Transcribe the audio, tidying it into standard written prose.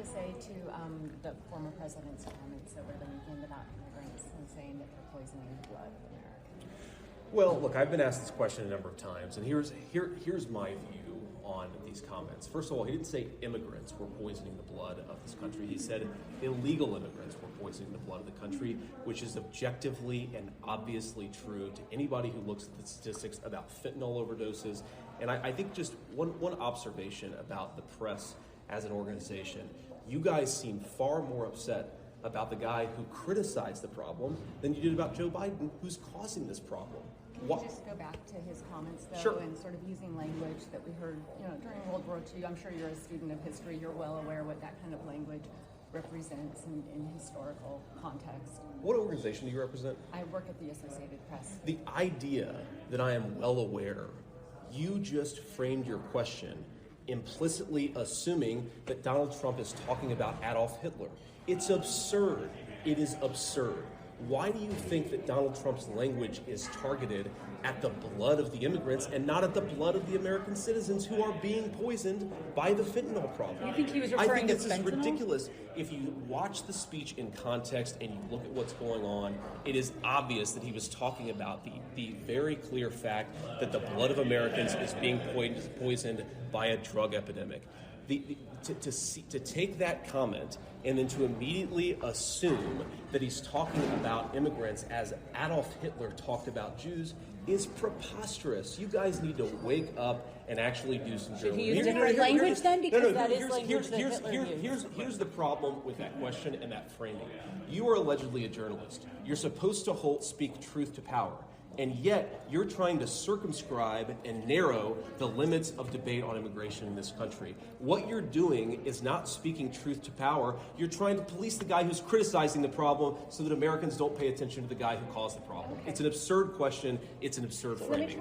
to say to the former president's comments over the weekend about immigrants and saying that they're poisoning the blood of Americans? Well, look, I've been asked this question a number of times, and here's my view on these comments. First of all, he didn't say immigrants were poisoning the blood of this country. He said illegal immigrants were poisoning the blood of the country, which is objectively and obviously true to anybody who looks at the statistics about fentanyl overdoses. And I think just one observation about the press as an organization, you guys seem far more upset about the guy who criticized the problem than you did about Joe Biden, who's causing this problem. Can you just go back to his comments, though, Sure. and sort of using language that we heard, during World War II? I'm sure you're a student of history. You're well aware what that kind of language represents in historical context. What organization do you represent? I work at the Associated Press. The idea that I am well aware, you just framed your question implicitly assuming that Donald Trump is talking about Adolf Hitler. It's absurd. It is absurd. Why do you think that Donald Trump's language is targeted at the blood of the immigrants and not at the blood of the American citizens who are being poisoned by the fentanyl problem? You think he was I referring think to this is fentanyl? ridiculous. If you watch the speech in context and you look at what's going on, it is obvious that he was talking about the very clear fact that the blood of Americans is being poisoned by a drug epidemic. To take that comment and then to immediately assume that he's talking about immigrants as Adolf Hitler talked about Jews is preposterous. You guys need to wake up and actually do some Should he journalism. use different language then? Because that is language that Hitler used. Here's the problem with that question and that framing. You are allegedly a journalist. You're supposed to speak truth to power. And yet, you're trying to circumscribe and narrow the limits of debate on immigration in this country. What you're doing is not speaking truth to power. You're trying to police the guy who's criticizing the problem so that Americans don't pay attention to the guy who caused the problem. Okay. It's an absurd question. It's an absurd framing.